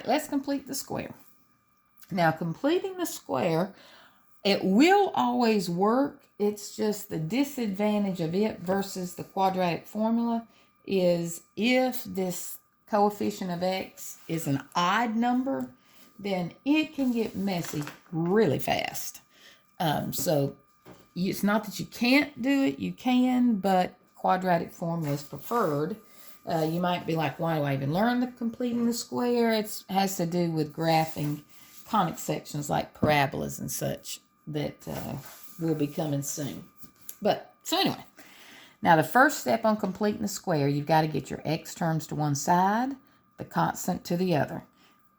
right, let's complete the square. Now, completing the square, it will always work. It's just the disadvantage of it versus the quadratic formula is if this coefficient of x is an odd number, then it can get messy really fast. So it's not that you can't do it, you can, but quadratic formula is preferred. You might be like, why do I even learn the completing the square? It has to do with graphing conic sections like parabolas and such that will be coming soon. So anyway, now the first step on completing the square, you've got to get your x terms to one side, the constant to the other,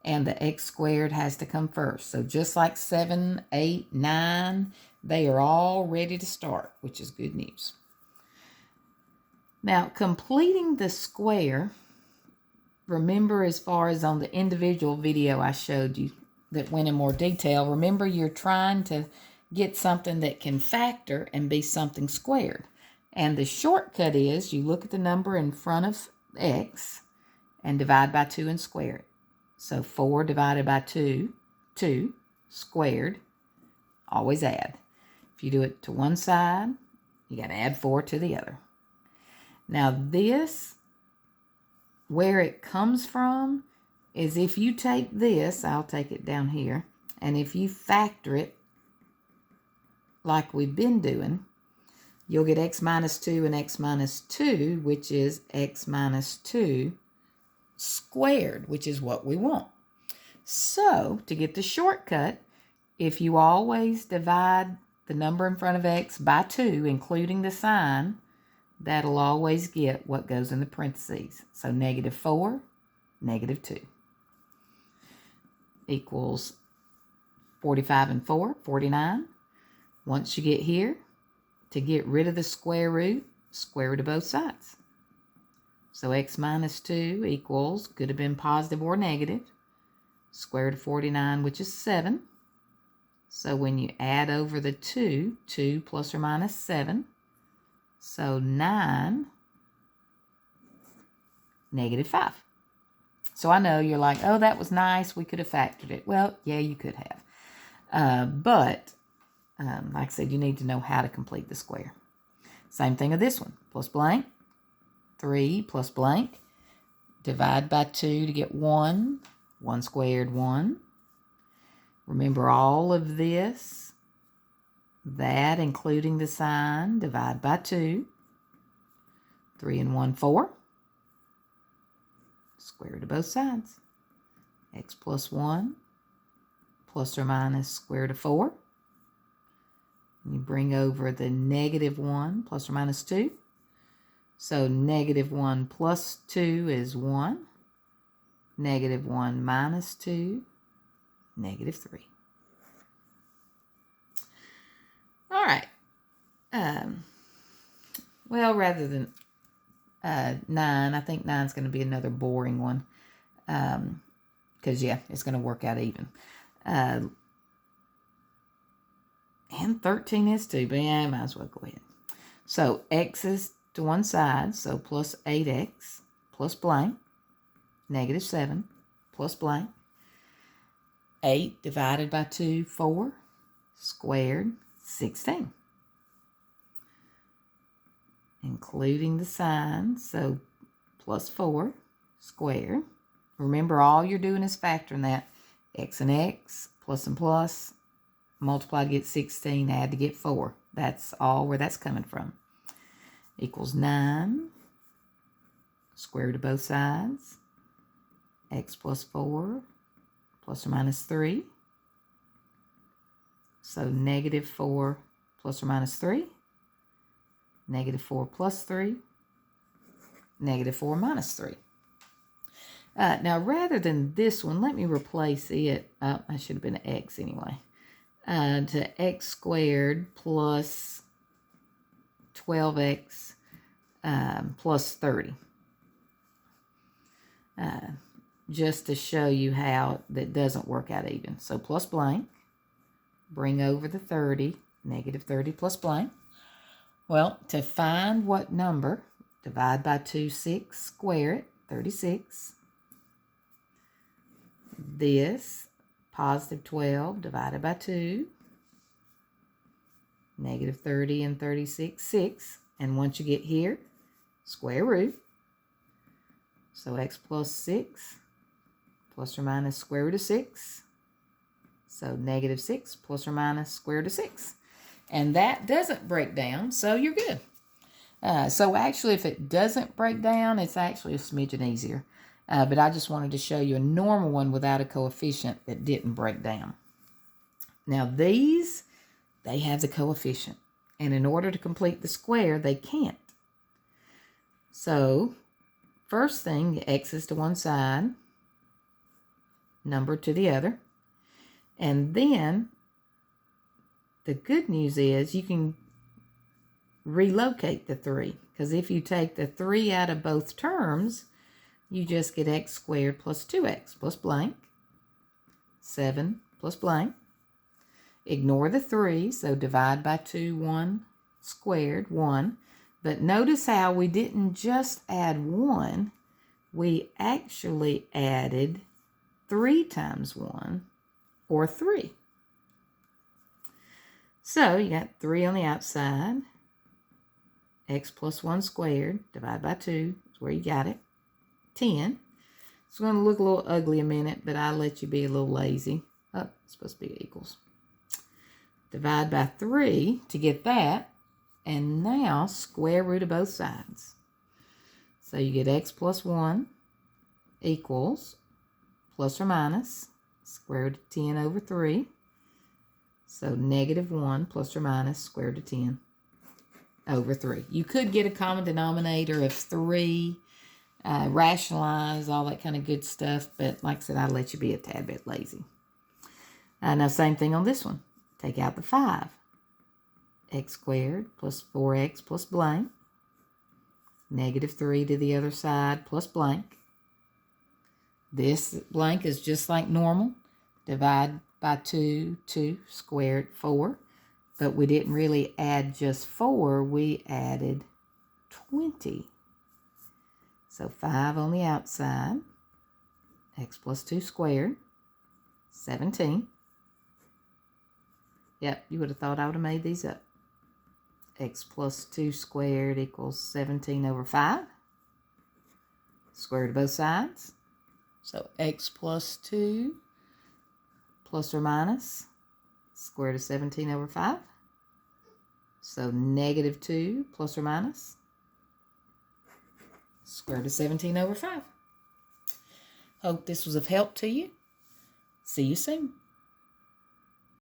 and the x squared has to come first. So just like 7, 8, 9, they are all ready to start, which is good news. Now, completing the square, remember as far as on the individual video I showed you that went in more detail, remember you're trying to get something that can factor and be something squared. And the shortcut is you look at the number in front of x and divide by 2 and square it. So 4 divided by 2, 2 squared, always add. If you do it to one side, you got to add 4 to the other. Now this, where it comes from, is if you take this, I'll take it down here, and if you factor it like we've been doing, you'll get x minus 2 and x minus 2, which is x minus 2 squared, which is what we want. So to get the shortcut, if you always divide the number in front of x by 2, including the sign, that'll always get what goes in the parentheses. So -4, -2 equals 45 and 4, 49. Once you get here, to get rid of the square root of both sides. So x minus 2 equals, could have been positive or negative, square root of 49, which is 7. So when you add over the 2, 2 plus or minus 7, so 9, -5. So I know you're like, oh, that was nice. We could have factored it. Well, yeah, you could have. But like I said, you need to know how to complete the square. Same thing with this one. Plus blank, 3 plus blank. Divide by 2 to get 1. 1 squared, 1. Remember all of this. That, including the sign, divide by 2. 3 and 1, 4. Square root of both sides. X plus 1 plus or minus square root of 4. And you bring over the -1 plus or minus 2. So -1 plus 2 is 1. -1 minus 2, -3. All right. Well, rather than 9, I think 9 is going to be another boring one. Because, yeah, it's going to work out even. And 13 is too, but yeah, I might as well go ahead. So x is to one side, so plus 8x plus blank, -7 plus blank. 8 divided by 2, 4, squared, 16. Including the sign, so plus 4 squared. Remember, all you're doing is factoring that. X and x, plus and plus, multiply to get 16, add to get 4. That's all where that's coming from. Equals 9, square root of both sides, x plus 4, plus or minus 3. So -4 plus or minus 3. -4 plus 3. -4 minus 3. Now, rather than this one, let me replace it. I should have been an x anyway. To x squared plus 12x plus 30. Just to show you how that doesn't work out even. So plus blank, bring over the 30, -30 plus blank. Well, to find what number, divide by 2, 6, square it, 36. this, positive 12 divided by 2, negative 30 and 36, 6. And once you get here, square root. So x plus 6 plus or minus square root of 6. So negative 6 plus or minus square root of 6. And that doesn't break down, so you're good. So actually, if it doesn't break down, it's actually a smidgen easier. But I just wanted to show you a normal one without a coefficient that didn't break down. Now these, they have the coefficient. And in order to complete the square, they can't. So first thing, x's to one side, number to the other. And then the good news is you can relocate the 3. Because if you take the 3 out of both terms, you just get x squared plus 2x plus blank. 7 plus blank. Ignore the 3, so divide by 2, 1 squared, 1. But notice how we didn't just add 1. We actually added 3 times 1, or 3. So you got 3 on the outside. X plus 1 squared, divide by 2, is where you got it. 10. It's going to look a little ugly a minute, but I'll let you be a little lazy. Oh, it's supposed to be equals. Divide by 3 to get that. And now square root of both sides. So you get x plus 1 equals plus or minus square root of 10 over 3. So negative 1 plus or minus square root of 10 over 3. You could get a common denominator of 3, rationalize, all that kind of good stuff. But like I said, I'll let you be a tad bit lazy. Now same thing on this one. Take out the 5. X squared plus 4x plus blank. Negative 3 to the other side plus blank. This blank is just like normal. Divide by 2, 2 squared, 4. But we didn't really add just 4. We added 20. So 5 on the outside. X plus 2 squared, 17. Yep, you would have thought I would have made these up. X plus 2 squared equals 17 over 5. Square root of both sides. So x plus 2 plus or minus square root of 17 over 5. So negative 2 plus or minus square root of 17 over 5. Hope this was of help to you. See you soon.